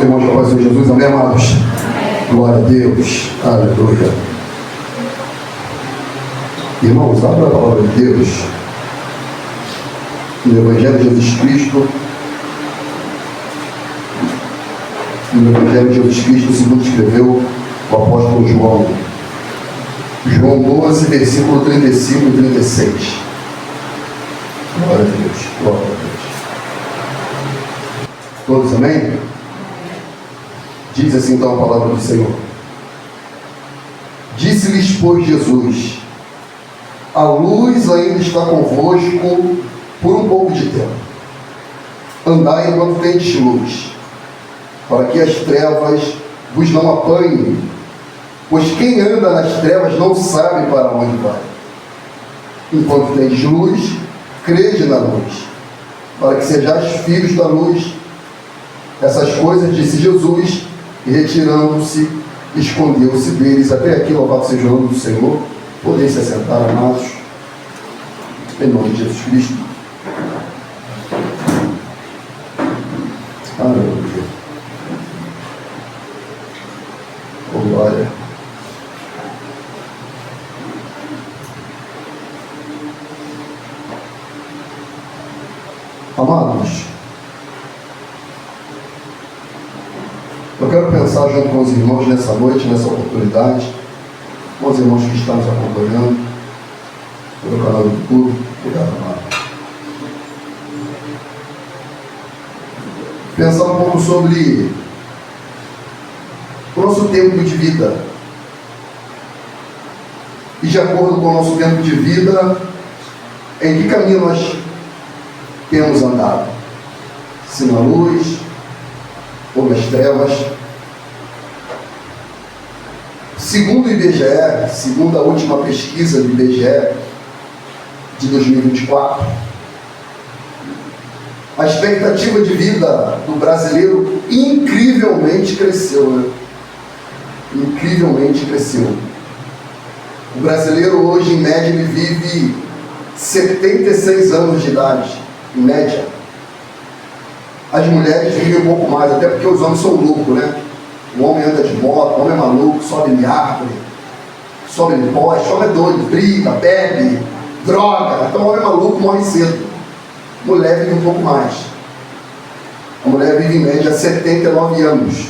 irmãos, com a paz de Jesus, amém, amados? Glória a Deus, aleluia. Irmãos, abra a palavra de Deus no Evangelho de Jesus Cristo, no Evangelho de Jesus Cristo, segundo escreveu o apóstolo João. João 12, versículo 35 e 36. Glória a Deus, glória a Deus. Todos amém? Diz assim então a palavra do Senhor. Disse-lhes, pois, Jesus: a luz ainda está convosco por um pouco de tempo. Andai enquanto tendes luz, para que as trevas vos não apanhem, pois quem anda nas trevas não sabe para onde vai. Enquanto tendes luz, crede na luz, para que sejais filhos da luz. Essas coisas disse Jesus, e retirando-se, escondeu-se deles. Até aqui, louvado seja o nome do Senhor. Podem se assentar, amados, em nome de Jesus Cristo. Aleluia. Oh, glória. Amados, eu quero pensar junto com os irmãos nessa noite, nessa oportunidade, com os irmãos que estão nos acompanhando pelo canal do YouTube. Obrigado, amado. Pensar um pouco sobre o nosso tempo de vida. E de acordo com o nosso tempo de vida, em que caminho nós temos andado? Se na luz ou nas trevas? Segundo o IBGE, segundo a última pesquisa do IBGE de 2024, a expectativa de vida do brasileiro incrivelmente cresceu, né? Incrivelmente cresceu. O brasileiro hoje, em média, ele vive 76 anos de idade, em média. As mulheres vivem um pouco mais, até porque os homens são loucos, né? O homem anda de moto, o homem é maluco, sobe em árvore, sobe em poste, o homem é doido, briga, bebe, droga. Então o homem é maluco, morre cedo. A mulher vive um pouco mais. A mulher vive em média 79 anos.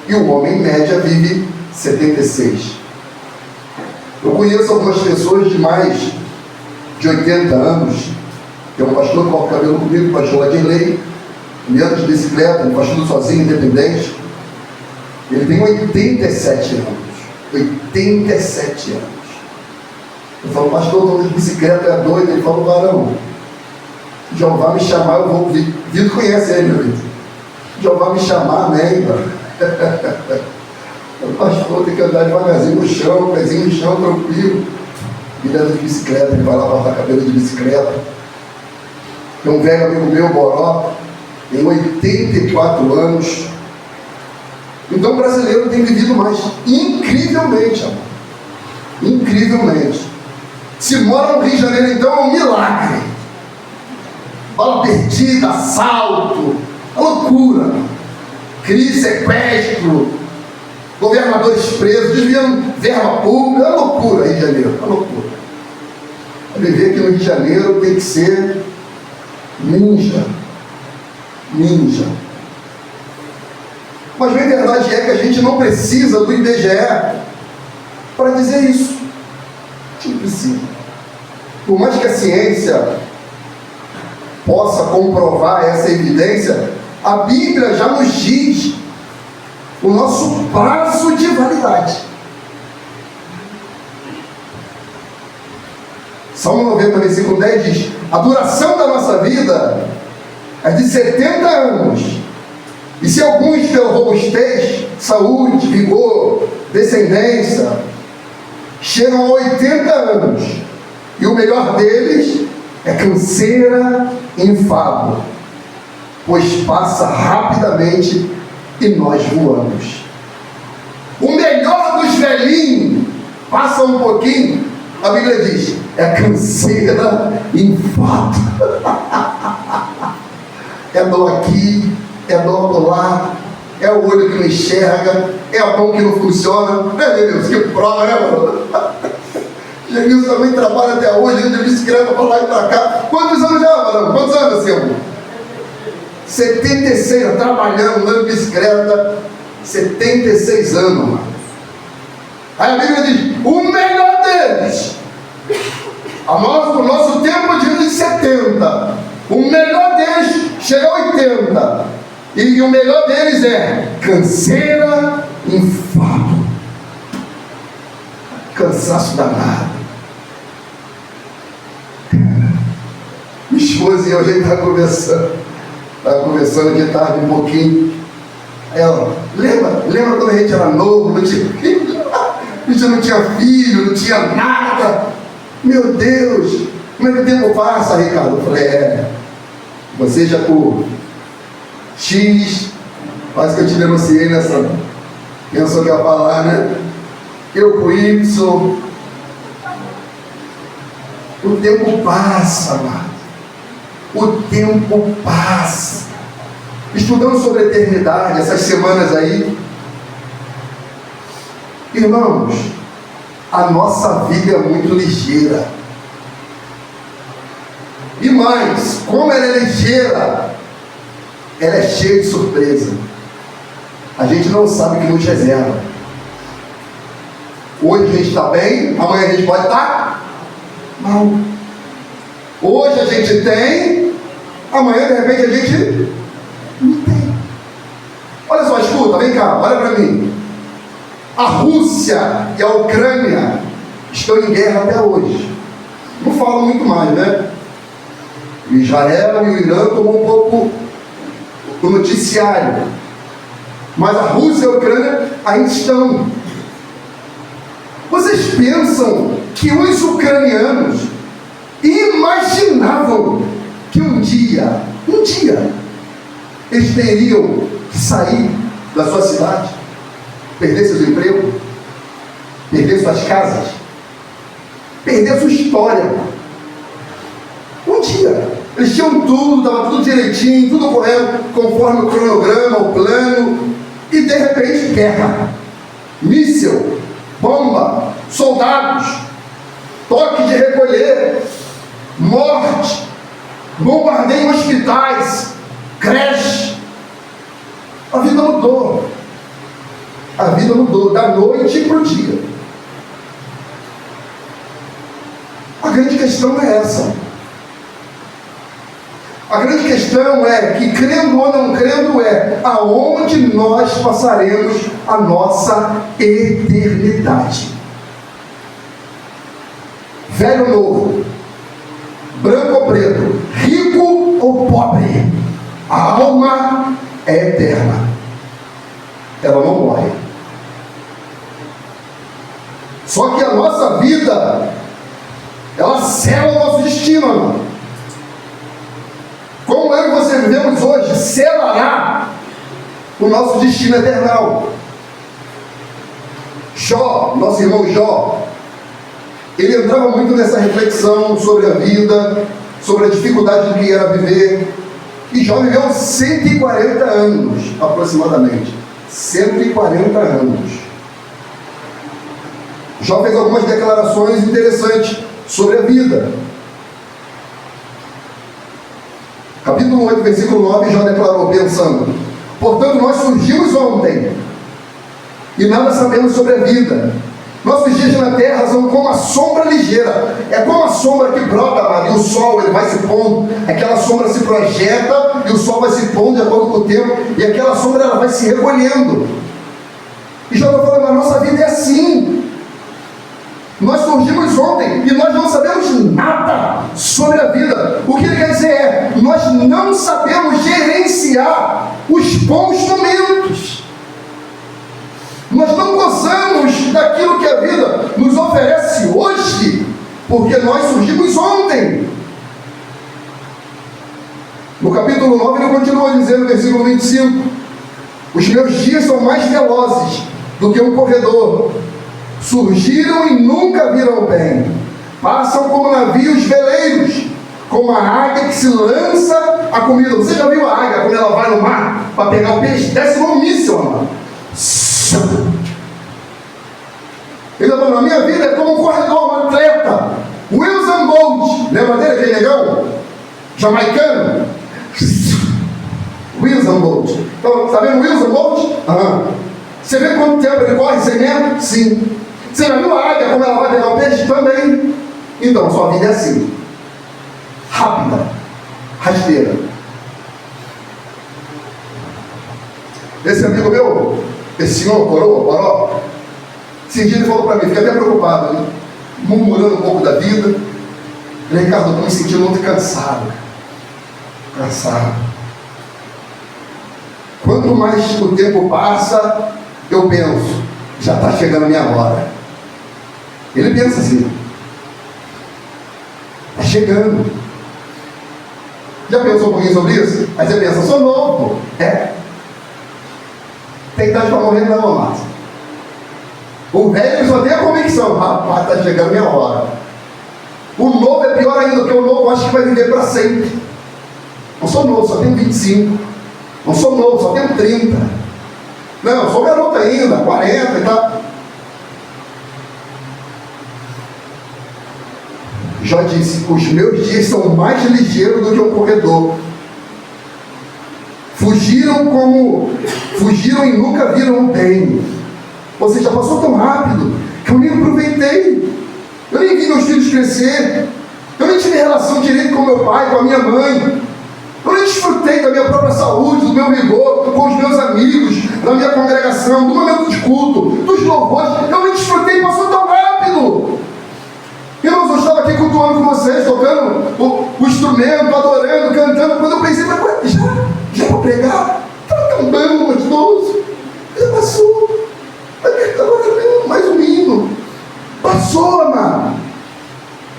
E o homem, em média, vive 76. Eu conheço algumas pessoas de mais de 80 anos. Tem um pastor que corta o cabelo comigo, o pastor Adilei, ele anda de bicicleta, um pastor sozinho, independente. Ele tem 87 anos. 87 anos. Eu falo, pastor, estou de bicicleta, é doido. Ele falou, varão, Jeová me chamar, eu vou. Vitor conhece ele, meu Vitor. Jeová me chamar, amém, mano. O pastor tem que andar devagarzinho no chão, pezinho no chão, tranquilo. Ele anda de bicicleta, ele vai lá cortar cabelo de bicicleta. Tem um velho amigo meu, Boró, tem 84 anos. Então o brasileiro tem vivido mais, incrivelmente, amor. Incrivelmente. Se mora no Rio de Janeiro, então é um milagre. Bala perdida, assalto, a loucura. Crise, sequestro, governadores presos, desviando verba pública, é loucura Rio de Janeiro, é loucura. Viver aqui no Rio de Janeiro tem que ser ninja. Ninja. Mas a verdade é que a gente não precisa do IBGE para dizer isso. A gente não precisa. Por mais que a ciência possa comprovar essa evidência, a Bíblia já nos diz o nosso prazo de validade. Salmo 90, versículo 10 diz: a duração da nossa vida é de 70 anos. E se alguns pela robustez, saúde, vigor, descendência, chegam a 80 anos, e o melhor deles é canseira e enfado, pois passa rapidamente e nós voamos. O melhor dos velhinhos passa um pouquinho, a Bíblia diz, é canseira e enfado. É dor aqui, é dor lá, é o olho que não enxerga, é a mão que não funciona. Né, Genilson? Que prova, né, mano? Genilson também trabalha até hoje, anda de bicicleta para lá e para cá. Quantos anos já, mano? Quantos anos, assim? 76, trabalhando, andando de bicicleta. 76 anos, mano. Aí a Bíblia diz, o melhor deles. O nosso tempo é de 70. O melhor deles chega a 80. E o melhor deles é canseira, enfado, cansaço danado. Minha esposa e eu, a gente estava conversando de tarde um pouquinho. Aí ela, lembra quando a gente era novo, não tinha filho? A gente não tinha filho, não tinha nada. Meu Deus, como é que o tempo passa, Ricardo? Eu falei, você já por X, quase que eu te denunciei nessa, pensou que ia falar, né? Eu com Y. O tempo passa, mano. O tempo passa. Estudando sobre a eternidade, essas semanas aí, irmãos, a nossa vida é muito ligeira. E mais, como ela é ligeira, ela é cheia de surpresa. A gente não sabe o que nos reserva. Hoje a gente está bem, amanhã a gente pode estar mal. Hoje a gente tem, amanhã de repente a gente não tem. Olha só, escuta, vem cá, olha para mim. A Rússia e a Ucrânia estão em guerra até hoje. Não falam muito mais, né? O Israel e o Irã tomam um pouco o noticiário. Mas a Rússia e a Ucrânia ainda estão. Vocês pensam que os ucranianos imaginavam que um dia, eles teriam que sair da sua cidade, perder seus empregos, perder suas casas, perder sua história? Um dia, eles tinham tudo, estava tudo direitinho, tudo correndo conforme o cronograma, o plano, e de repente guerra, míssil, bomba, soldados, toque de recolher, morte, bombardeio em hospitais, creche. A vida mudou. A vida mudou da noite para o dia. A grande questão é essa. A grande questão é que, crendo ou não crendo, é aonde nós passaremos a nossa eternidade. Velho ou novo, branco ou preto, rico ou pobre, a alma é eterna. Ela não morre. Só que a nossa vida, ela sela o nosso destino, mano. Como é que você vivemos hoje, selará o nosso destino eternal. Jó, nosso irmão Jó, ele entrava muito nessa reflexão sobre a vida, sobre a dificuldade do que era viver. E Jó viveu 140 anos, aproximadamente. 140 anos. Jó fez algumas declarações interessantes sobre a vida. Capítulo 8, versículo 9, Jó declarou, pensando: portanto, nós surgimos ontem e nada sabemos sobre a vida. Nossos dias na terra são como a sombra ligeira. É como a sombra que brota, amado, e o sol ele vai se pondo. Aquela sombra se projeta e o sol vai se pondo de acordo com o tempo. E aquela sombra ela vai se recolhendo. E Jó está falando, a nossa vida é assim. Nós surgimos ontem e nós não sabemos nada sobre a vida. O que ele quer dizer é, nós não sabemos gerenciar os bons momentos. Nós não gozamos daquilo que a vida nos oferece hoje, porque nós surgimos ontem. No capítulo 9 ele continua dizendo, no versículo 25, os meus dias são mais velozes do que um corredor. Surgiram e nunca viram bem. Passam como navios veleiros, como a águia que se lança a comida. Você já viu a águia quando ela vai no mar? para pegar o peixe, desce igual um míssil, amado. Ele falou, a minha vida é como um corredor, um atleta. Usain Bolt, lembra dele, aquele negão? Jamaicano? Usain Bolt. Então, tá vendo o Usain Bolt? Você vê quanto tempo ele corre? 100 metros? Sim. Você já viu a águia, como ela vai pegar o peixe? Também. Então, sua vida é assim. Rápida. Rasteira. Esse amigo meu, esse senhor, Poró, esse dia ele falou para mim, fiquei até preocupado, né? Murmurando um pouco da vida. Ele, Ricardo, eu estou me sentindo muito cansado. Cansado. Quanto mais o tempo passa, eu penso, já está chegando a minha hora. Ele pensa assim, está chegando. Já pensou um pouquinho sobre isso? Aí você pensa, sou novo. Tem idade para morrer não, amado. O velho só tem a convicção, rapaz, está chegando a minha hora. O novo é pior ainda, porque o novo acha que vai viver para sempre. Não sou novo, só tenho 25. Não sou novo, só tenho 30. Não, sou garoto ainda, 40 e tal. Jó disse, os meus dias são mais ligeiros do que um corredor. Fugiram e nunca viram bem. Ou seja, passou tão rápido que eu nem aproveitei. Eu nem vi meus filhos crescer. Eu nem tive relação direito com meu pai, com a minha mãe. Eu nem desfrutei da minha própria saúde, do meu vigor, com os meus amigos, da minha congregação, do momento de culto, dos louvores. Eu nem desfrutei, passou tão rápido. Irmãos, eu estava aqui cultuando com vocês, tocando o instrumento, adorando, cantando. Quando eu pensei, mas já vou pregar? Estava tão bom, gostoso. Já passou. Agora não, mais um hino. Passou, amado.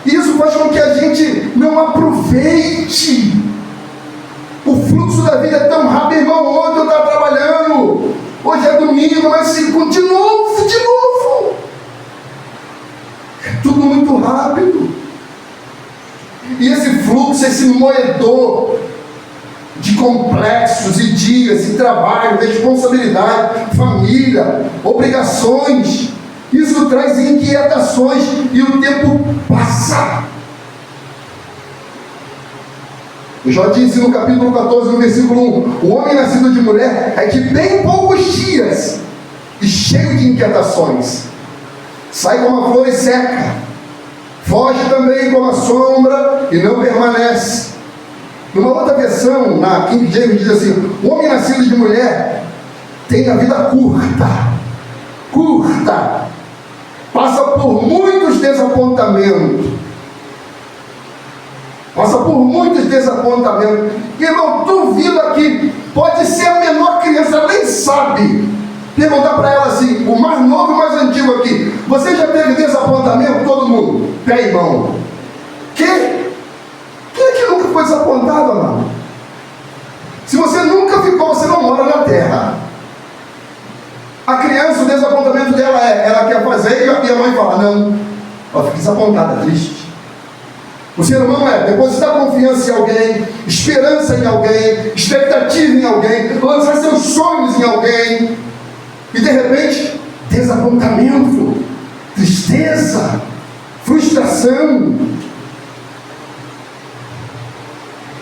Isso faz com que a gente não aproveite. O fluxo da vida é tão rápido, irmão. Ontem eu estava trabalhando, hoje é domingo, mas de novo. É tudo muito rápido. E esse fluxo, esse moedor de complexos e dias, e trabalho, responsabilidade, família, obrigações, isso traz inquietações e o tempo passa. O Jó disse no capítulo 14, no versículo 1, o homem nascido de mulher é de bem poucos dias e cheio de inquietações. Sai como a flor e seca, foge também como a sombra e não permanece. Numa outra versão, na King James, diz assim, o homem nascido de mulher tem a vida curta, passa por muitos desapontamentos. Irmão, duvido aqui, pode ser a menor criança, ela nem sabe. Perguntar para ela assim, o mais novo e o mais antigo aqui, você já teve desapontamento? Todo mundo, pé e mão. Quem é que nunca foi desapontado, amado? Se você nunca ficou, você não mora na terra. A criança, o desapontamento dela ela quer fazer e a mãe fala, não, ela fica desapontada, triste. O ser humano depositar confiança em alguém, esperança em alguém, expectativa em alguém, lançar seus sonhos em alguém, e de repente, desapontamento, tristeza, frustração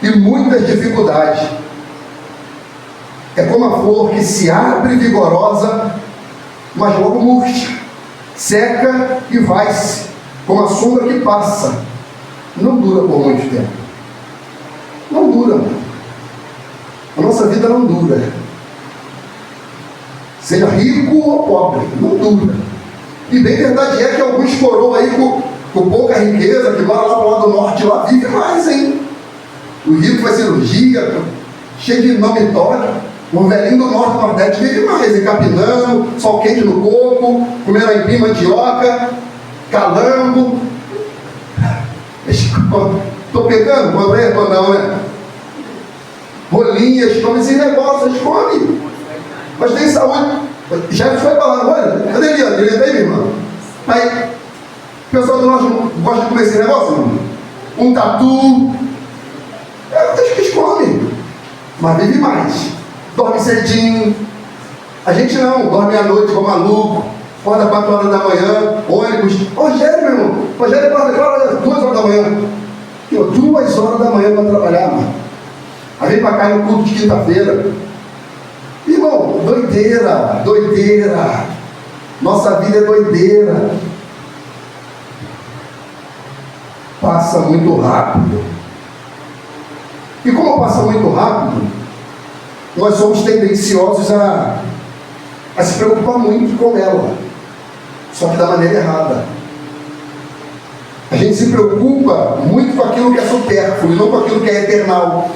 e muitas dificuldades. É como a flor que se abre vigorosa, mas logo murcha, seca e vai-se, como a sombra que passa. Não dura por muito tempo. Não dura. A nossa vida não dura. Seja rico ou pobre, não dura. E bem verdade é que alguns coroas aí com pouca riqueza, que mora lá para o lado do norte, lá vive mais, hein? O rico faz cirurgia, cheio de nome toque. O velhinho do norte do nordeste vive mais, encapinando, sol quente no coco, comendo aipim, mandioca, calango. Estou pegando? Quando é? Quando não, né? Rolinhas, come esses negócios, come. Mas tem saúde. Já foi para lá, olha. Cadê ele? Ele está aí, minha irmã? Aí, o pessoal do norte gosta de comer esse negócio, irmão? Um tatu. Tem gente que come, mas vive mais. dorme cedinho. A gente não, dorme à noite como maluco, acorda 4 horas da manhã, ônibus. Rogério, meu irmão, Rogério acorda 2 horas da manhã. 2 horas da manhã para trabalhar, mano. Aí vem para cá no culto de quinta-feira. Irmão, doideira, doideira. Nossa vida é doideira. Passa muito rápido. E como passa muito rápido, nós somos tendenciosos a se preocupar muito com ela. Só que da maneira errada. A gente se preocupa muito com aquilo que é supérfluo e não com aquilo que é eternal.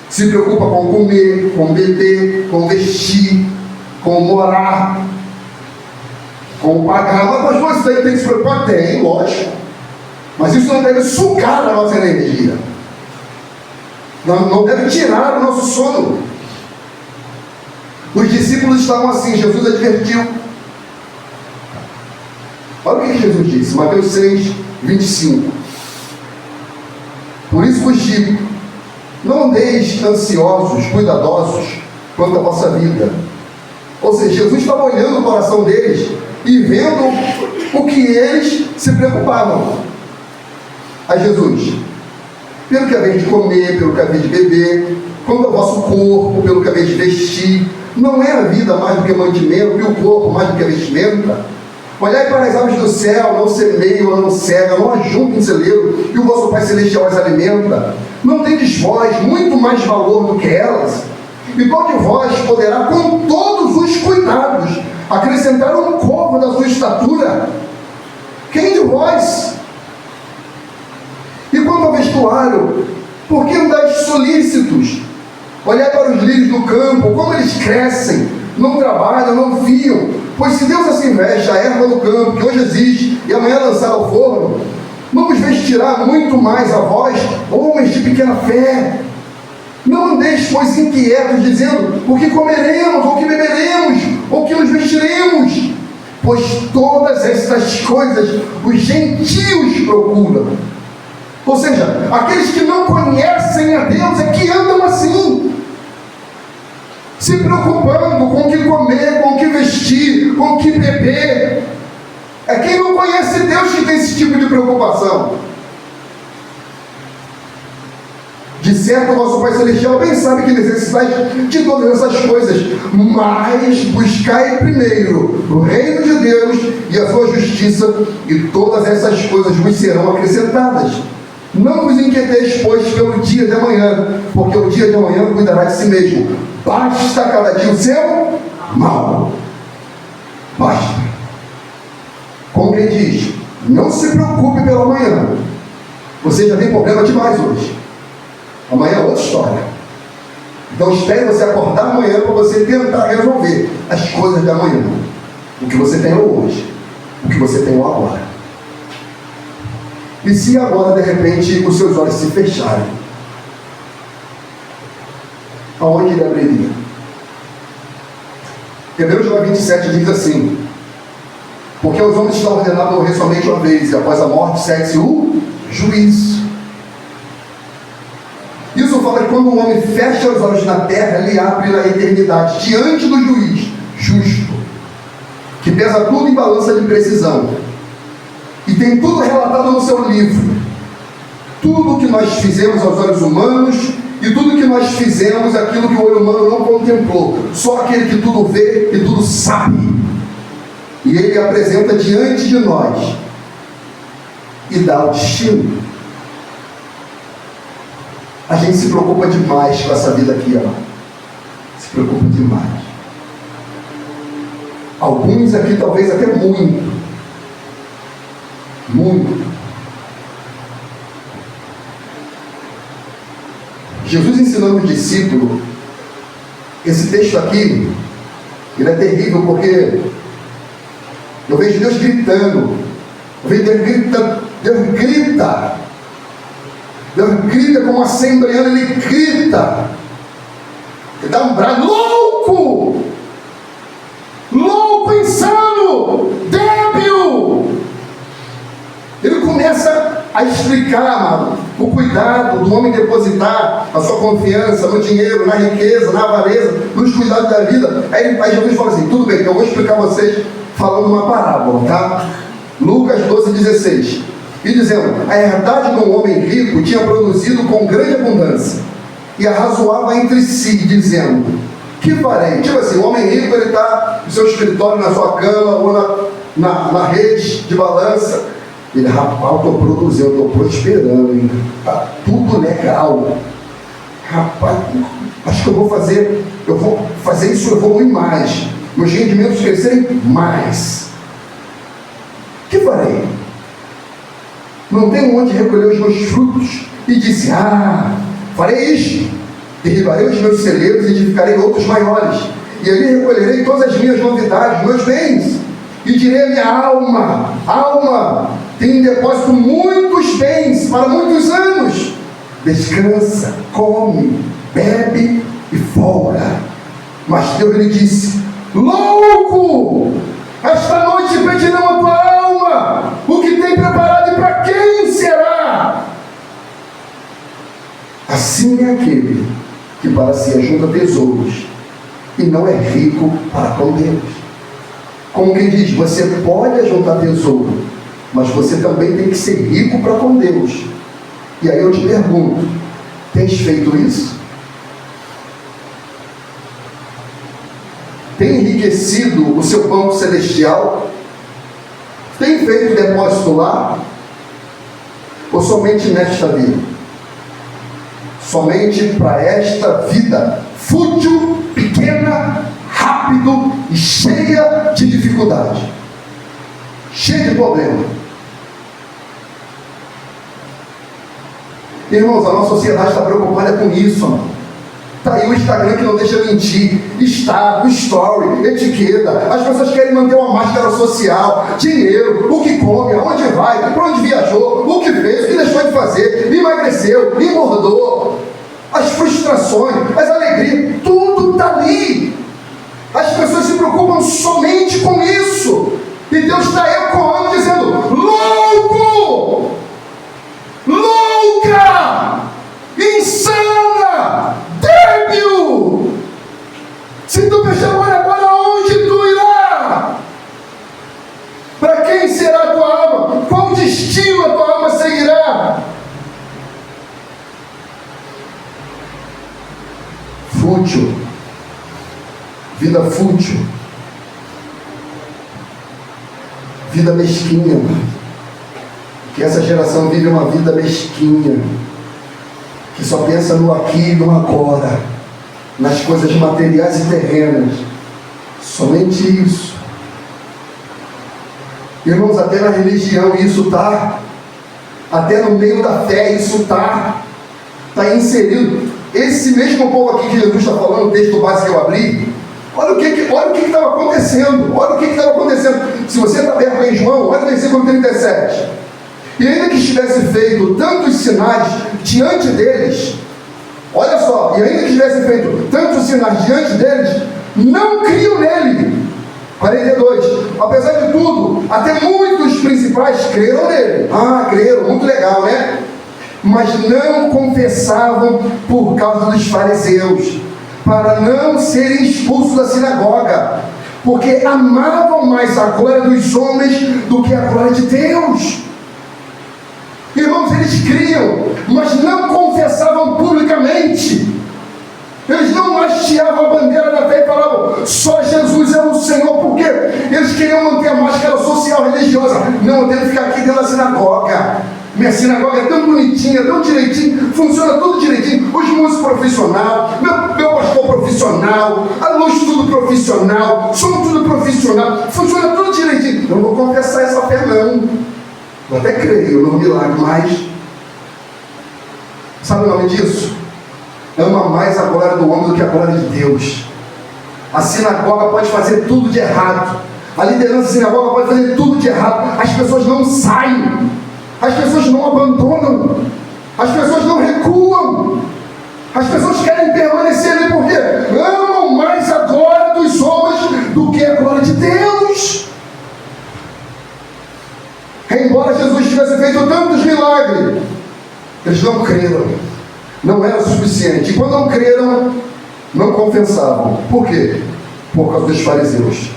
Se preocupa com comer, com beber, com vestir, com morar, com pagar. Mas pastor, isso aí tem que se preocupar? Tem, lógico. Mas isso não deve sugar a nossa energia. Não deve tirar o nosso sono. Os discípulos estavam assim, Jesus advertiu. Olha o que Jesus disse, Mateus 6, 25. Por isso vos digo, não andeis ansiosos, cuidadosos quanto à vossa vida. Ou seja, Jesus estava olhando o coração deles e vendo o que eles se preocupavam. Aí Jesus, pelo que é vez de comer, pelo que é vez de beber, quanto ao vosso corpo, pelo que é vez de vestir, não é a vida mais do que mantimento, e o corpo mais do que vestimenta? Olhai para as aves do céu, não semeiam, não cegam, não ajuntam em celeiro, e o vosso Pai Celestial as alimenta. Não tendes vós muito mais valor do que elas? E qual de vós poderá, com todos os cuidados, acrescentar um covo da sua estatura? Quem de vós? E quanto ao vestuário, por que andais solícitos? Olhai para os lírios do campo, como eles crescem, não trabalham, não fiam. Pois se Deus assim veste a erva do campo, que hoje existe, e amanhã lançar ao forno, não vos vestirá muito mais a vós, homens de pequena fé? Não andeis, pois, inquietos, dizendo, o que comeremos, ou o que beberemos, ou o que nos vestiremos? Pois todas estas coisas os gentios procuram. Ou seja, aqueles que não conhecem a Deus é que andam assim, se preocupando com o que comer, com o que vestir, com o que beber. É quem não conhece Deus que tem esse tipo de preocupação. De certo, o nosso Pai Celestial bem sabe que necessitais de todas essas coisas, mas buscai primeiro o reino de Deus e a sua justiça, e todas essas coisas vos serão acrescentadas. Não vos inquieteis, pois, pelo dia de amanhã, porque o dia de amanhã cuidará de si mesmo. Basta cada dia o seu mal. Basta. Como quem diz, não se preocupe pelo amanhã. Você já tem problema demais hoje. Amanhã é outra história. Então espere você acordar amanhã para você tentar resolver as coisas da manhã. O que você tem hoje. O que você tem agora. E se agora, de repente, os seus olhos se fecharem, aonde ele abriria? Hebreus 27 diz assim: porque aos homens está ordenado morrer somente uma vez, e após a morte segue-se o juízo. Isso fala que quando um homem fecha os olhos na terra, ele abre na eternidade, diante do juiz justo, que pesa tudo em balança de precisão. E tem tudo relatado no seu livro. Tudo o que nós fizemos aos olhos humanos e tudo que nós fizemos, aquilo que o olho humano não contemplou. Só aquele que tudo vê e tudo sabe. E ele apresenta diante de nós e dá o destino. A gente se preocupa demais com essa vida aqui, ó. Se preocupa demais. Alguns aqui talvez até muito. Muito. Jesus ensinando o discípulo, esse texto aqui, ele é terrível porque eu vejo Deus gritando, eu vejo Deus gritando, Deus grita como assembleando, ele grita, ele dá um brado, louco, insano, débil. Ele começa a explicar, amado, o cuidado do homem depositar a sua confiança no dinheiro, na riqueza, na avareza, nos cuidados da vida. Aí Jesus fala assim, tudo bem, então eu vou explicar a vocês falando uma parábola, tá? Lucas 12,16. E dizendo, a herdade de um homem rico tinha produzido com grande abundância, e arrazoava entre si, dizendo, que farei? Tipo assim, o homem rico, ele está no seu escritório, na sua cama, ou na rede de balança. Ele, rapaz, estou produzindo, estou prosperando, hein? Tá tudo legal. Rapaz, acho que eu vou fazer isso, eu vou ir mais. Meus rendimentos crescerem mais. Que farei? Não tenho onde recolher os meus frutos. E disse, farei isto. Derribarei os meus celeiros e edificarei outros maiores. E ali recolherei todas as minhas novidades, meus bens. E direi à minha alma, tem em depósito muitos bens para muitos anos. Descansa, come, bebe e folga. Mas Deus lhe disse, louco! Esta noite pedirão a tua alma, o que tem preparado e para quem será? Assim é aquele que para si ajunta tesouros e não é rico para com Deus. Como quem diz, você pode ajuntar tesouro, mas você também tem que ser rico para com Deus. E aí eu te pergunto, tens feito isso? Tem enriquecido o seu banco celestial? Tem feito depósito lá? Ou somente nesta vida? Somente para esta vida fútil, pequena, rápido e cheia de dificuldade, cheia de problema. Irmãos, a nossa sociedade está preocupada com isso, mano. Está aí o Instagram que não deixa mentir, estado, story, etiqueta. As pessoas querem manter uma máscara social, dinheiro, o que come, aonde vai, para onde viajou, o que fez, o que deixou de fazer, emagreceu, engordou. As frustrações, as alegrias, tudo está ali. As pessoas se preocupam somente com isso. E Deus está ecoando, dizendo, louco! Louca! Insana! Débil! Se tu me chamar agora, onde tu irá? Para quem será a tua alma? Qual destino a tua alma seguirá? Fútil. Vida fútil. Vida mesquinha. Que essa geração vive uma vida mesquinha. Que só pensa no aqui e no agora. Nas coisas materiais e terrenas. Somente isso. Irmãos, até na religião isso está. Até no meio da fé isso está inserido. Esse mesmo povo aqui que Jesus está falando, o texto base que eu abri, olha o que estava acontecendo. Olha o que estava acontecendo. Se você está aberto em João, olha o versículo 37. E ainda que estivesse feito tantos sinais diante deles, olha só, e ainda que tivesse feito tantos sinais diante deles, não criam nele. 42. Apesar de tudo, até muitos principais creram nele. Creram, muito legal, né? Mas não confessavam por causa dos fariseus, para não serem expulsos da sinagoga, porque amavam mais a glória dos homens do que a glória de Deus. Irmãos, eles criam, mas não confessavam publicamente. Eles não hasteavam a bandeira da fé e falavam, só Jesus é o Senhor, porque eles queriam manter a máscara social religiosa. Não, eu tenho que ficar aqui dentro da sinagoga. Minha sinagoga é tão bonitinha, tão direitinho, funciona tudo direitinho. Os músicos profissional, meu pastor profissional, a luz tudo profissional, som tudo profissional, funciona tudo direitinho. Eu não vou confessar essa fé não. Eu até creio no milagre, mas sabe o nome disso? Ama mais a glória do homem do que a glória de Deus. A sinagoga pode fazer tudo de errado. A liderança da sinagoga pode fazer tudo de errado. As pessoas não saem. As pessoas não abandonam. As pessoas não recuam. As pessoas querem permanecer ali porque amam mais a glória dos homens do que a glória de Deus. Embora Jesus tivesse feito tantos milagres, Eles não creram. Não era o suficiente. E quando não creram, não confessavam. Por quê? Por causa dos fariseus.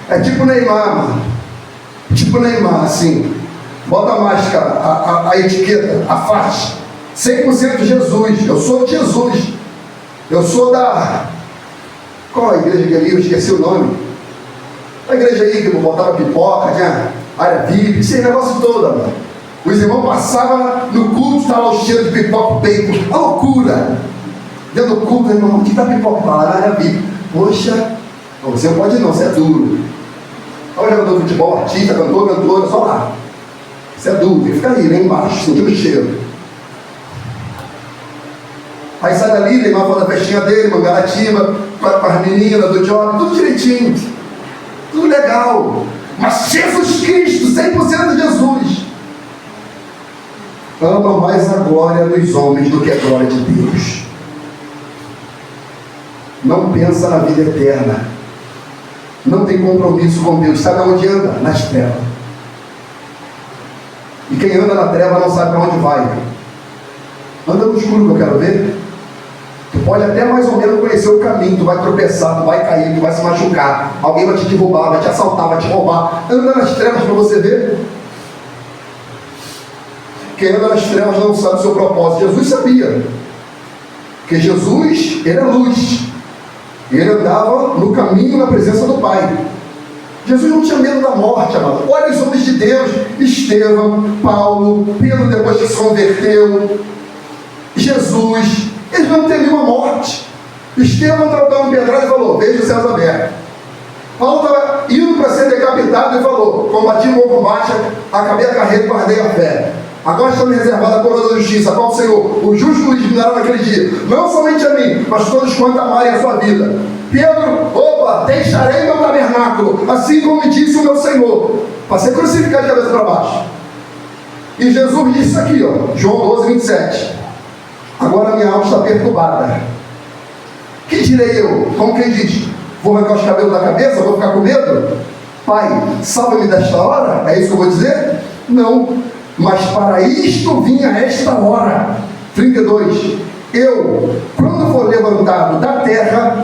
É tipo Neymar, mano. Tipo Neymar, assim. Bota a máscara, a etiqueta, a faixa. 100% Jesus. Eu sou de Jesus. Eu sou da... Qual a igreja que ali? Eu esqueci o nome. A igreja aí que botava pipoca, tinha área VIP, esse negócio todo, mano. Os irmãos passavam no culto, estava o cheiro de pipoca, bacon. A loucura. Dentro do culto, irmão, o que está pipoca? Para lá na área VIP. Poxa, você não pode não, você é duro. Olha o jogador de futebol, artista, cantor, cantora, só lá. Você é duro, tem que ficar aí, lá embaixo, sentindo o cheiro. Aí sai dali, Neymar faz a festinha dele, Mangaratiba, com as meninas do job, tudo direitinho, tudo legal. Mas Jesus Cristo, 100% de Jesus, ama mais a glória dos homens do que a glória de Deus. Não pensa na vida eterna. Não tem compromisso com Deus. Sabe aonde anda? Nas trevas. E quem anda na treva não sabe para onde vai. Anda no escuro que eu quero ver. Tu pode até mais ou menos conhecer o caminho. Tu vai tropeçar, tu vai cair, tu vai se machucar. Alguém vai te derrubar, vai te assaltar, vai te roubar. Anda nas trevas para você ver. Quem anda nas trevas não sabe o seu propósito. Jesus sabia. Porque Jesus, ele é luz. Ele andava no caminho, na presença do Pai. Jesus não tinha medo da morte, amado. Olha os homens de Deus, Estevão, Paulo, Pedro depois que se converteu, Jesus, eles não temiam a morte. Estevão estava dando pedrada e falou, veja os céus abertos. Paulo estava indo para ser decapitado e falou, combati o bom combate, acabei a carreira e guardei a fé. Agora está me reservada a coroa da justiça, qual o Senhor? O justo juiz me dará naquele dia. Não somente a mim, mas todos quanto amarem a sua vida. Pedro, opa, deixarei meu tabernáculo, assim como me disse o meu Senhor, para ser crucificado de cabeça para baixo. E Jesus disse isso aqui, ó, João 12, 27. Agora minha alma está perturbada. Que direi eu? Como quem diz? Vou arrancar os cabelos da cabeça? Vou ficar com medo? Pai, salva-me desta hora? É isso que eu vou dizer? Não. Mas para isto vinha esta hora. 32. Eu, quando for levantado da terra,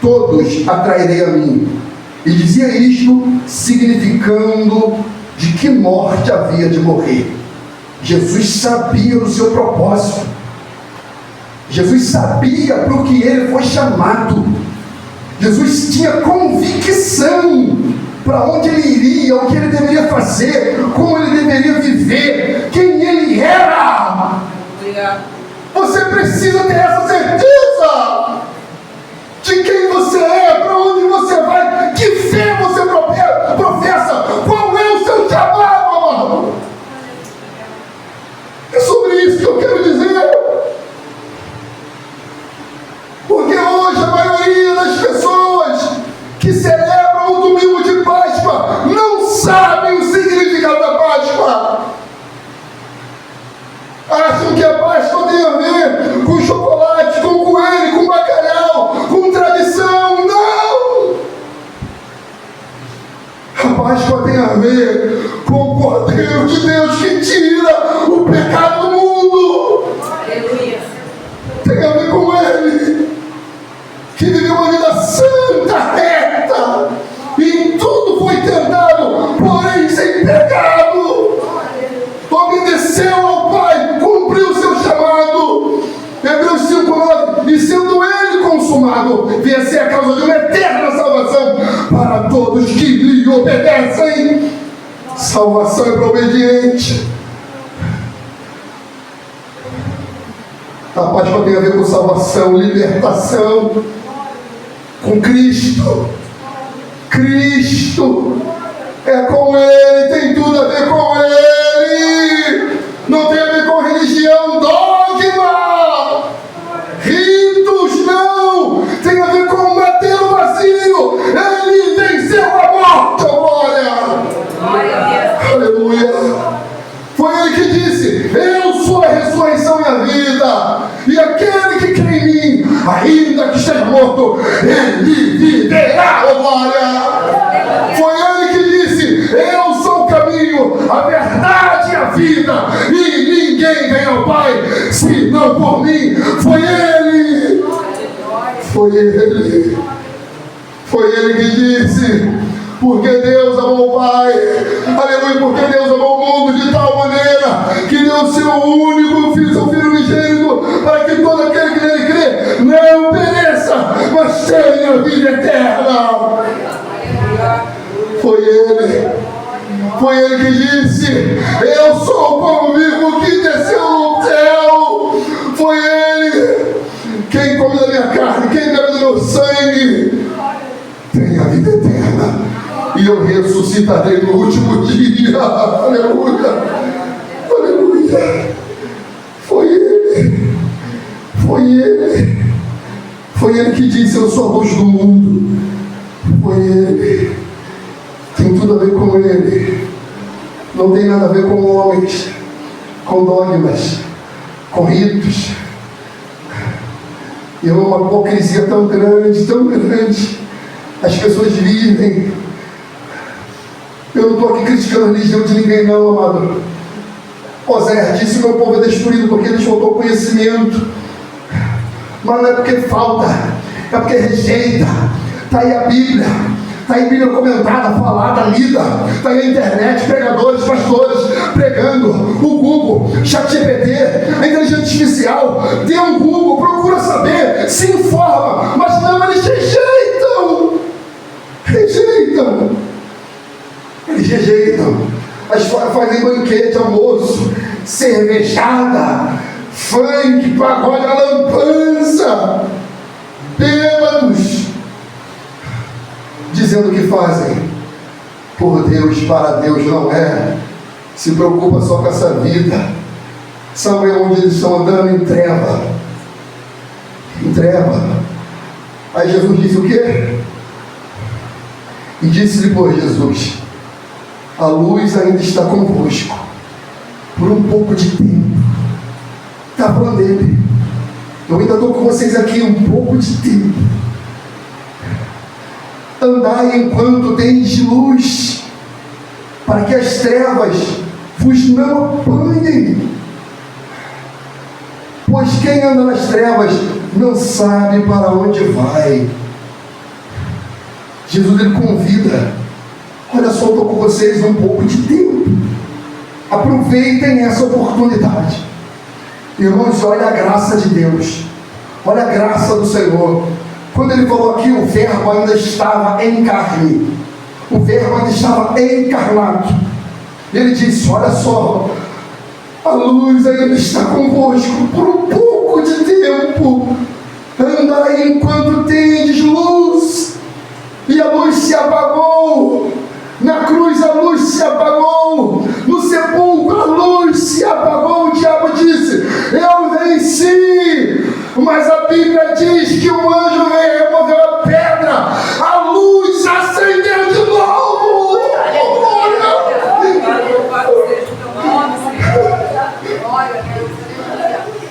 todos atrairei a mim. E dizia isto, significando de que morte havia de morrer. Jesus sabia do seu propósito. Jesus sabia para o que ele foi chamado. Jesus tinha convicção para onde ele iria, o que ele deveria fazer, como ele deveria viver, quem ele era. Você precisa ter essa certeza de quem você é, para onde você vai, que fé você professa, qual é o seu chamado, amado. É sobre isso que eu quero dizer. Porque hoje a maioria das pessoas que celebram o domingo de Páscoa não sabem o significado da Páscoa. Acham que a Páscoa tem a ver com chocolate, com coelho, com bacalhau, com tradição. Não! A Páscoa tem a ver com o Cordeiro de Deus que tira o pecado do mundo. Aleluia. Tem a ver com Ele, que viveu uma vida santa, reta, e em tudo foi tentado, porém sem pecado. Obedeceu ao Pai, cumpriu o seu chamado. Hebreus 5:9. E sendo Ele consumado, vier ser a causa de uma eterna salvação para todos que lhe obedecem. Salvação é para o obediente. A Páscoa tem a ver com salvação, libertação, com Cristo. Cristo é com Ele, tem tudo a ver com Ele. Não tem a ver com religião, dogma, ritos, não. Tem a ver com o madeiro vazio. Ele venceu a morte, glória. Aleluia. Foi Ele que disse, eu sou a ressurreição e a vida, e aquele que crê em mim, ainda que esteja morto, ele viverá, glória. Foi Ele que disse, eu sou o vida, e ninguém vem ao Pai se não por mim. Foi Ele. Foi Ele. Foi Ele que disse: porque Deus amou o Pai, aleluia, porque Deus amou o mundo de tal maneira que deu o seu único filho, seu filho unigênito, para que todo aquele que nele crê não pereça, mas tenha vida eterna. Foi Ele. Foi Ele que disse: eu sou o pão vivo que desceu do céu. Foi Ele. Quem come da minha carne, quem bebe do meu sangue, tem a vida eterna, e eu ressuscitarei no último dia. Aleluia. Aleluia. Foi Ele. Foi Ele. Foi Ele que disse: eu sou a luz do mundo. Foi Ele. Tem tudo a ver com Ele. Não tem nada a ver com homens, com dogmas, com ritos. E é uma hipocrisia tão grande, tão grande. As pessoas vivem. Eu não estou aqui criticando a religião de ninguém não, amado. Oséias disse: meu povo é destruído porque eles faltou conhecimento. Mas não é porque falta, é porque rejeita. Está aí a Bíblia. Está aí Bíblia comentada, falada, lida. Está aí a internet, pregadores, pastores pregando. O Google, ChatGPT, a inteligência artificial. Dê um Google, procura saber, se informa. Mas não, eles rejeitam. Rejeitam. Eles rejeitam. As fazem banquete, almoço, cervejada, funk, pagode, a lampança, bêbados, dizendo que fazem por Deus, para Deus. Não é. Se preocupa só com essa vida. Sabe onde eles estão andando? Em treva. Em treva. Aí Jesus disse o quê? E disse-lhe, pois, Jesus: a luz ainda está convosco por um pouco de tempo. Está falando dele. Eu ainda estou com vocês aqui um pouco de tempo. Andai enquanto tendes luz, para que as trevas vos não apanhem. Pois quem anda nas trevas não sabe para onde vai. Jesus, ele convida: olha só, eu estou com vocês um pouco de tempo. Aproveitem essa oportunidade. Irmãos, olha a graça de Deus. Olha a graça do Senhor. Quando ele falou aqui, o verbo ainda estava em carne. O verbo ainda estava encarnado. Ele disse: olha só, a luz ainda está convosco por um pouco de tempo. Andai enquanto tendes luz. E a luz se apagou. Na cruz a luz se apagou. No sepulcro a luz se apagou. O diabo disse: eu venci. Mas a Bíblia diz que o anjo veio e removeu a pedra. A luz acendeu de novo.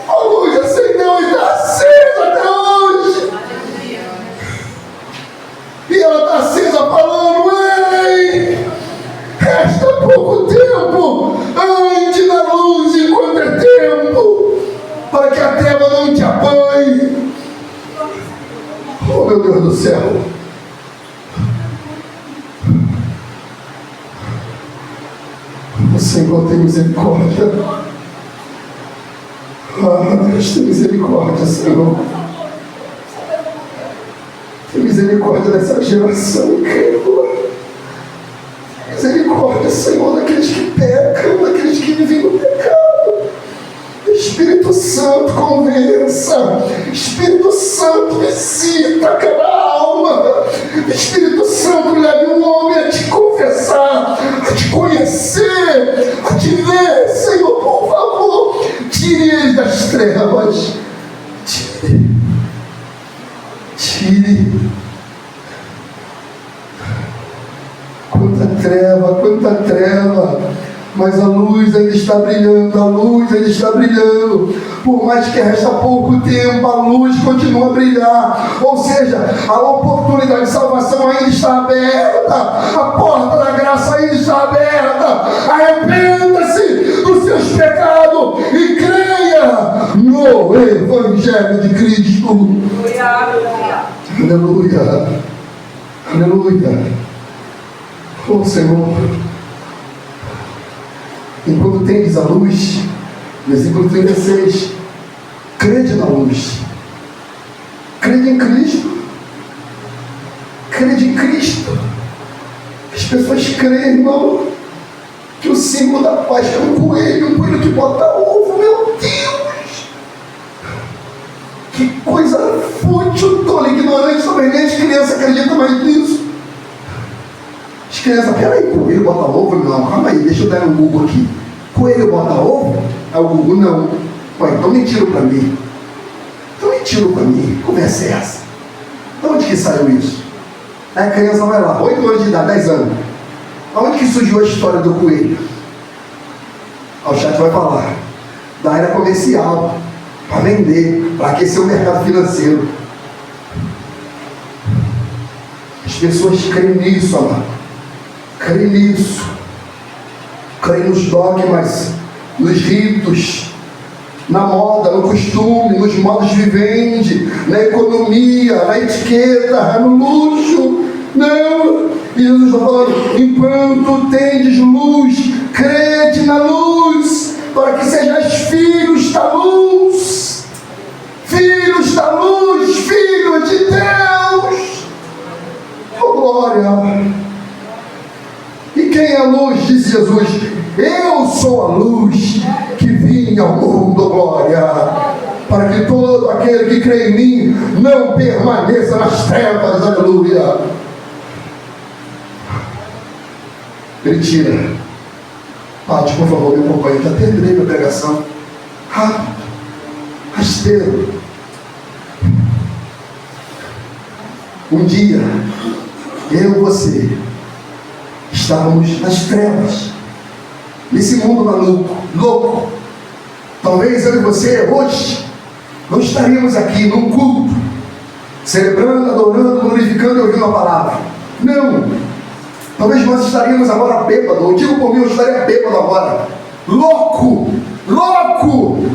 A luz acendeu e está acesa até hoje. E ela está acesa falando: ei, resta pouco tempo. Ande na luz enquanto é tempo, para que a treva não te apanhe. Oh, meu Deus do céu. O Senhor tem misericórdia. Ah, Deus, tem misericórdia, Senhor. Tem misericórdia dessa geração incrível. Misericórdia, Senhor, daqueles que pecam, daqueles que vivem no pecado. Espírito Santo, convença. Espírito Santo, visita aquela alma. Espírito Santo, leve um homem a te confessar, a te conhecer, a te ver. Senhor, por favor, tire eles das trevas. Tire. Quanta treva, quanta treva. mas a luz ainda está brilhando, a luz ainda está brilhando. Por mais que resta pouco tempo, a luz continua a brilhar. Ou seja, a oportunidade de salvação ainda está aberta, a porta da graça ainda está aberta. Arrependa-se dos seus pecados e creia no Evangelho de Cristo. Aleluia, aleluia. Oh Senhor, enquanto tendes a luz, versículo 36, crede na luz, crede em Cristo, crede em Cristo. As pessoas creem, irmão, que o símbolo da paz é um coelho que bota ovo. Meu Deus, que coisa fútil, tola, ignorante, somente criança acredita mais nisso. As crianças, peraí, coelho bota ovo? Não, calma aí, deixa eu dar um Google aqui. Coelho bota ovo? Aí o Google, não. Pô, então mentiram para mim. Que conversa é essa? De onde que saiu isso? Aí a criança vai lá, 8 anos de idade, 10 anos. Aonde que surgiu a história do coelho? Aí o chat vai falar da área comercial, para vender, para aquecer o mercado financeiro. As pessoas creem nisso, amado. Creem nisso. Creem nos dogmas, nos ritos, na moda, no costume, nos modos de vivende, na economia, na etiqueta, no luxo. Não! E Jesus está falando, enquanto tendes luz, crede na luz, para que sejais filhos da luz. Filhos da luz, filhos de Deus. Oh, glória! E quem é a luz? Disse Jesus, eu sou a luz que vim ao mundo, glória, para que todo aquele que crê em mim não permaneça nas trevas, aleluia. Ele tira. Pati, por favor, me acompanhe, já terminei minha pregação. Rápido, rasteiro. Um dia, eu e você estávamos nas trevas, nesse mundo maluco, louco. Talvez eu e você hoje não estaríamos aqui num culto, celebrando, adorando, glorificando e ouvindo a palavra. Não. Talvez nós estaríamos agora bêbados. Eu digo por mim, eu estaria bêbado agora. Louco,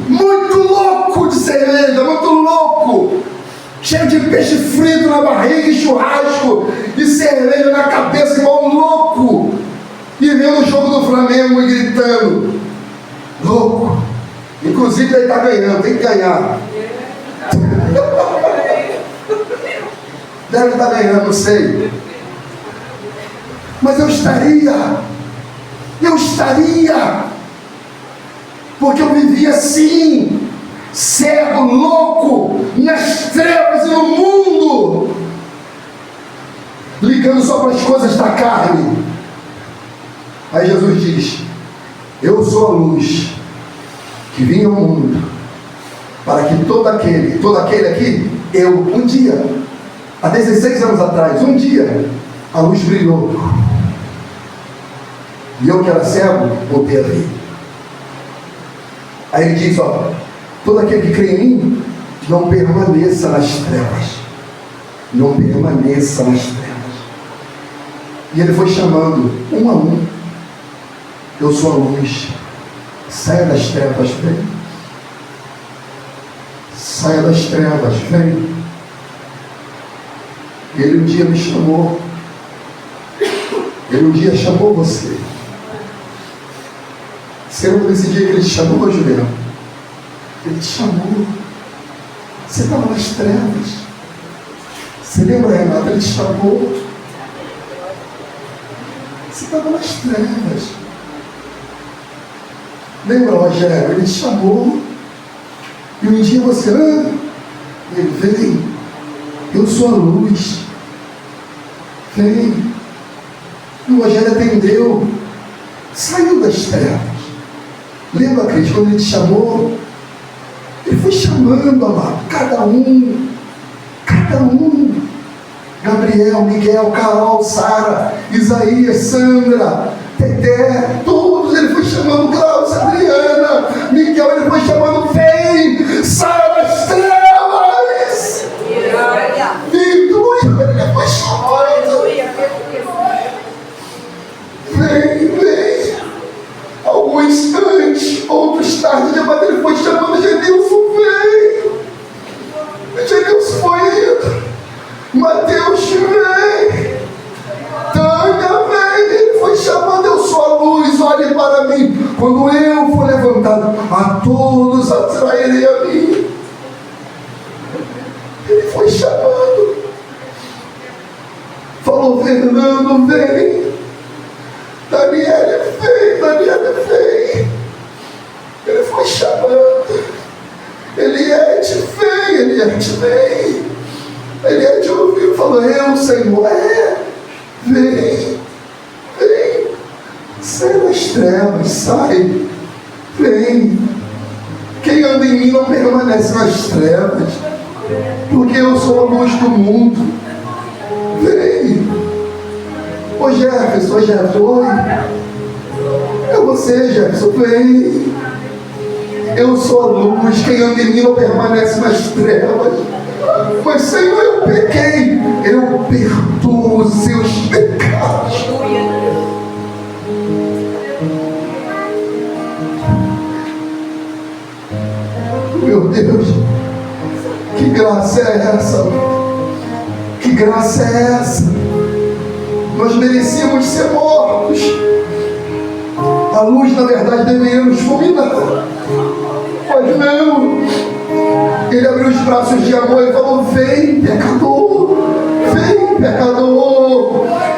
muito louco de cerveja, muito louco. Cheio de peixe frito na barriga e churrasco e cerveja na cabeça, igual um louco. E vendo o jogo do Flamengo e gritando. Louco. Inclusive ele está ganhando, tem que ganhar. Deve estar ganhando, não sei. Mas eu estaria, porque eu vivia assim, cego, louco, nas trevas e no mundo, ligando só para as coisas da carne. Aí Jesus diz, eu sou a luz que vim ao mundo, para que todo aquele aqui, um dia, há 16 anos atrás, um dia, a luz brilhou. E eu que era cego, voltei a ver. Aí ele diz, todo aquele que crê em mim, não permaneça nas trevas. Não permaneça nas trevas. E ele foi chamando, um a um. Eu sou a luz. Saia das trevas, vem. Saia das trevas, vem. Ele um dia me chamou. Ele um dia chamou você. Você lembra desse dia que ele te chamou, Juliano? Ele te chamou. Você estava nas trevas. Você lembra, Renata? Ele te chamou. Você estava nas trevas. Lembra, Rogério? Ele te chamou. E um dia você, ele vem. Eu sou a luz. Vem. E o Rogério atendeu. Saiu das trevas. Lembra, Cris, quando ele te chamou? Ele foi chamando, amado, cada um. Gabriel, Miguel, Carol, Sara, Isaías, Sandra, Teté, todos ele foi chamando Glaucia, Adriana, Miguel, ele foi chamando, vem, saia das trevas. Vitor, ele foi chamando. Vem. Alguns antes, outros tarde, mas ele foi chamando, Genilson, vem. Genilson foi indo. Mateus, vem. Tânia, vem. Ele foi chamando, eu sou a luz, olhe para mim. Quando eu for levantado, a todos atrairei a mim. Ele foi chamando. Falou, Fernando, vem. Daniela, vem. Ele foi chamando. Eliette, vem. Eliette ouviu e falou, eu, Senhor, vem. Sai das trevas, sai. Vem. Quem anda em mim não permanece nas trevas, porque eu sou a luz do mundo. Vem. Ô Jefferson, oi. É você, Jefferson, vem. Eu sou a luz, quem anda em mim não permanece nas trevas. Mas, Senhor, eu pequei, eu perdoo os seus pecados. Meu Deus, que graça é essa? Que graça é essa? Nós merecíamos ser mortos. A luz, na verdade, deveria nos fulminar. Mas não. Ele abriu os braços de amor e falou, vem, pecador.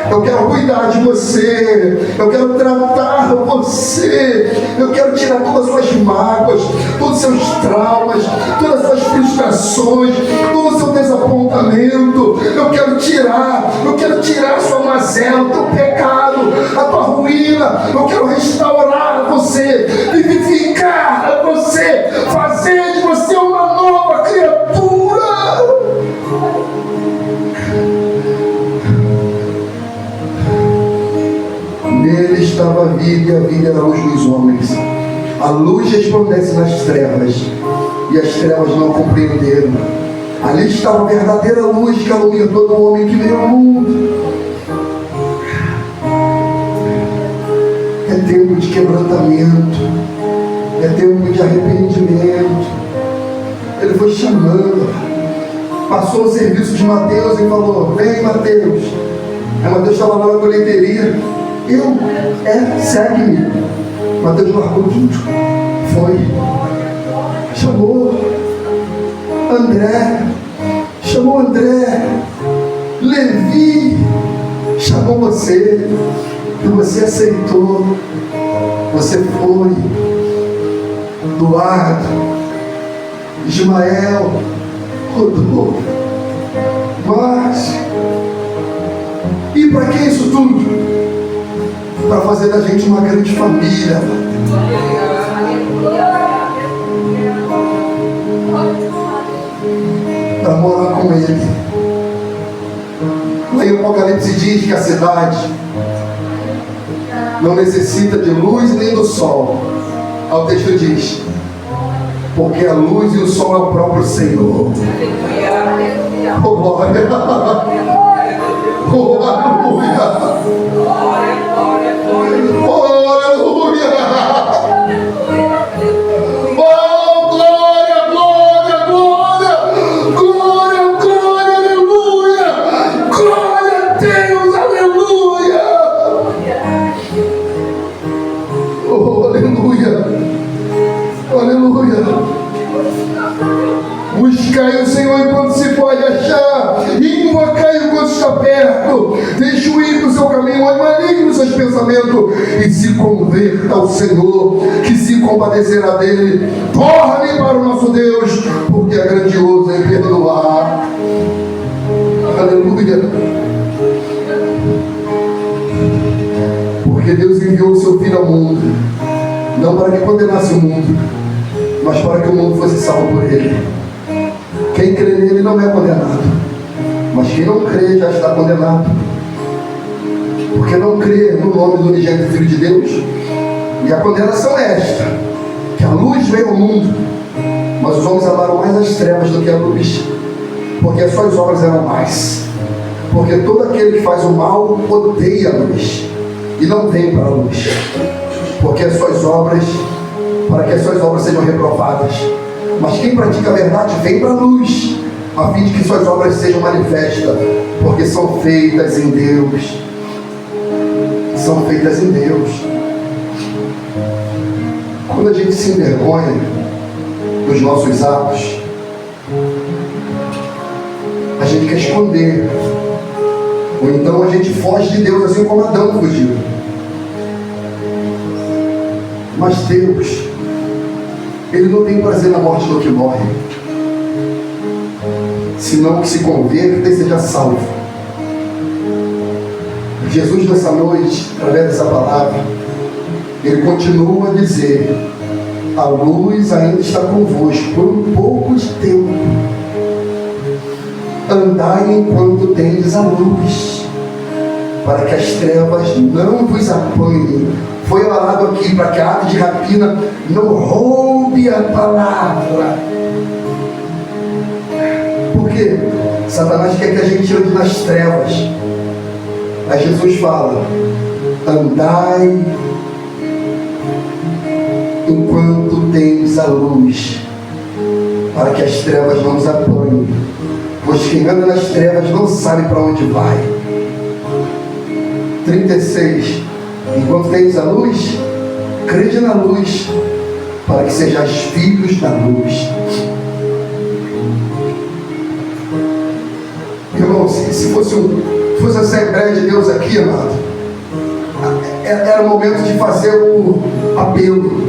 Eu quero cuidar de você. Eu quero tratar você. Eu quero tirar todas as suas mágoas, todos os seus traumas, todas as suas frustrações, todo o seu desapontamento. Eu quero tirar a sua mazela, o teu pecado, a tua ruína. Eu quero restaurar você, vivificar você, fazer de você uma nova criatura. Nele estava a vida, e a vida era a luz dos homens. A luz resplandece nas trevas, e as trevas não compreenderam. Ali estava a verdadeira luz que alumia todo homem que veio ao mundo. É tempo de quebrantamento, é tempo de arrependimento. Ele foi chamando, passou o serviço de Mateus e falou, vem Mateus. Aí Mateus estava lá na colheitaria. Segue-me. Mateus largou tudo. Foi. Chamou André. Levi. Chamou você. E você aceitou. Você foi. Eduardo. Ismael. Rodolfo. Márcio. E para que isso tudo? Para fazer da gente uma grande família. Para morar com Ele. Lá em Apocalipse diz que a cidade não necessita de luz nem do sol. O texto diz, porque a luz e o sol é o próprio Senhor. Oh, glória! Oh, aleluia! Oh, aleluia! Oh, glória, aleluia! Glória a Deus, aleluia! Oh, aleluia! Buscai o Senhor enquanto se pode achar, invocai enquanto está perto. Deixe o ímpio o seu caminho, olhe maligno os seus pensamentos, e se converta ao Senhor, que se compadecerá dele. Torne para o nosso Deus, porque é grandioso em perdoar. Aleluia. Porque Deus enviou o seu Filho ao mundo, não para que condenasse o mundo, mas para que o mundo fosse salvo por ele. Quem crê nele não é condenado, mas quem não crê já está condenado, porque não crê no nome do unigênito Filho de Deus. E a condenação é esta: que a luz veio ao mundo, mas os homens amaram mais as trevas do que a luz, porque as suas obras eram más. Porque todo aquele que faz o mal odeia a luz e não vem para a luz, porque as suas obras, para que as suas obras sejam reprovadas. Mas quem pratica a verdade vem para a luz, a fim de que suas obras sejam manifestas, porque são feitas em Deus. São feitas em Deus. Quando a gente se envergonha dos nossos atos, a gente quer esconder, ou então a gente foge de Deus, assim como Adão fugiu. Mas Deus, Ele não tem prazer na morte do que morre, senão que se converta e seja salvo. Jesus, nessa noite, através dessa palavra, Ele continua a dizer: a luz ainda está convosco por um pouco de tempo. Andai enquanto tendes a luz, para que as trevas não vos apanhem. Foi orado aqui para que a ave de rapina não roube a palavra. Por quê? Satanás quer que a gente ande nas trevas. Aí Jesus fala: andai enquanto tendes a luz, para que as trevas não nos apanhem. Pois quem anda nas trevas não sabe para onde vai. 36. Enquanto tendes a luz, crede na luz, para que sejais filhos da luz. Irmão, se fosse a Assembleia de Deus aqui, amado, era o momento de fazer o apelo.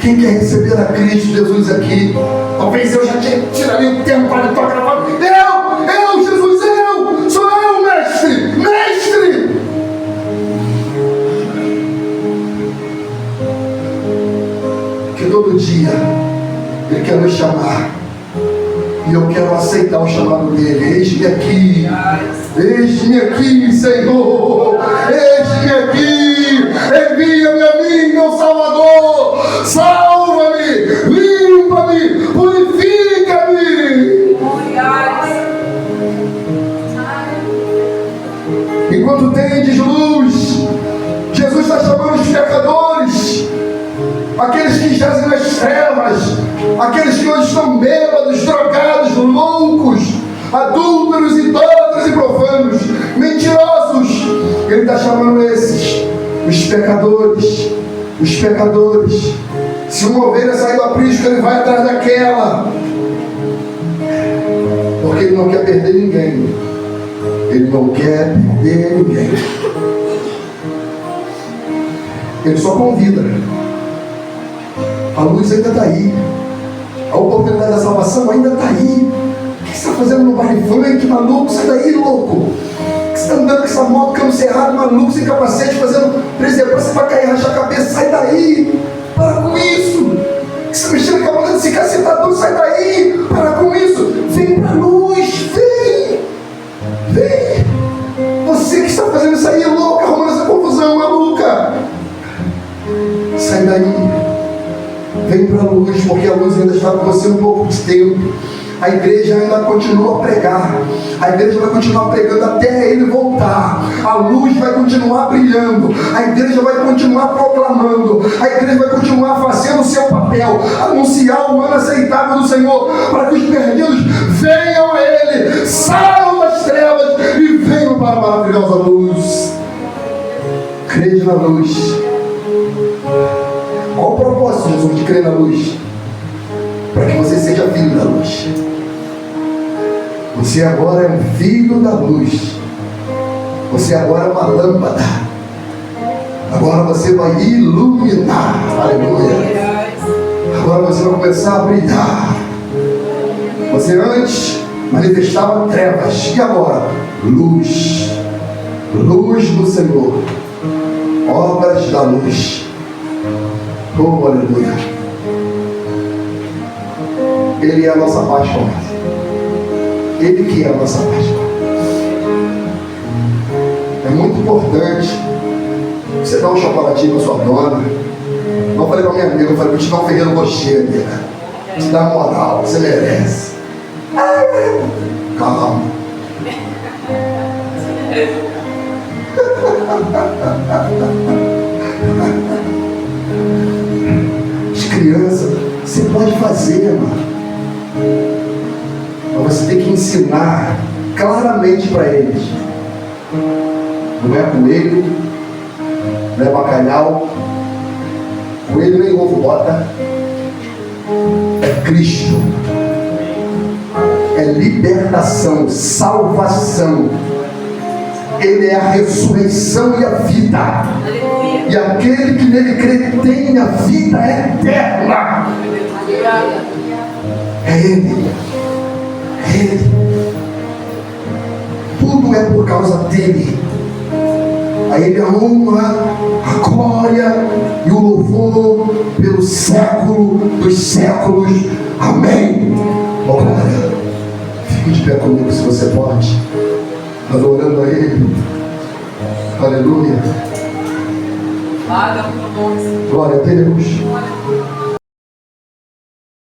Quem quer receber a Cristo Jesus aqui? Talvez eu já tiraria o tempo para estar gravando. Eu, Jesus, sou eu, mestre. Que todo dia Ele quer nos chamar, e eu quero aceitar o chamado dele. Eis-me aqui, Senhor, eis-me aqui, envia-me a mim, meu Salvador, salva-me, limpa-me, purifica-me. Enquanto tendes luz, Jesus está chamando os pecadores, aqueles que jazem nas trevas, aqueles que hoje estão bêbados, drogados, loucos, adúlteros, idólatras e profanos, mentirosos. Ele está chamando esses, os pecadores. Se uma ovelha sair do aprisco, ele vai atrás daquela, porque ele não quer perder ninguém. Ele só convida. A luz ainda está aí, a oportunidade da salvação ainda está aí. O que você está fazendo no baile funk, maluco? Sai daí, louco. O que você está andando com essa moto, cano cerrado, maluco, sem capacete, fazendo preservar, você vai cair, rachar a cabeça? Sai daí, para com isso. O que você está mexendo com a mão desse cara, você está doido? Sai daí, para com isso. Vem para a luz, vem. Você que está fazendo isso aí, louco, arrumando essa confusão, maluca. Sai daí. Vem para a luz, porque a luz ainda está com você um pouco de tempo. A igreja ainda continua a pregar. A igreja vai continuar pregando até ele voltar. A luz vai continuar brilhando. A igreja vai continuar proclamando. A igreja vai continuar fazendo o seu papel, anunciar o ano aceitável do Senhor, para que os perdidos venham a Ele, saiam das trevas e venham para a maravilhosa luz. Crede na luz. Qual o propósito, Jesus, de crer na luz? Para que você seja filho da luz. Você agora é um filho da luz. Você agora é uma lâmpada. Agora você vai iluminar. Aleluia. Agora você vai começar a brilhar. Você antes manifestava trevas. E agora? Luz. Luz do Senhor. Obras da luz. Oh, aleluia. Ele é a nossa paz, Pai. Ele que é a nossa paz. É muito importante você dar um chocolatinho à sua dona, Eu falei pra minha amiga, eu falei, vou te dar um Ferreiro Rocher, amiga. Te dá moral, você merece. Calma. As crianças, você pode fazer, mano. Mas você tem que ensinar claramente para eles. Não é coelho, não é bacalhau, coelho nem ovo bota. É Cristo. É libertação, salvação. Ele é a ressurreição e a vida. Aleluia. E aquele que nele crê tem a vida eterna. É Ele. É Ele. Tudo é por causa dele. A Ele a honra, a glória e o louvor pelo século dos séculos. Amém. Glória. Fique de pé comigo se você pode. Adorando a Ele. Aleluia. Glória a Deus.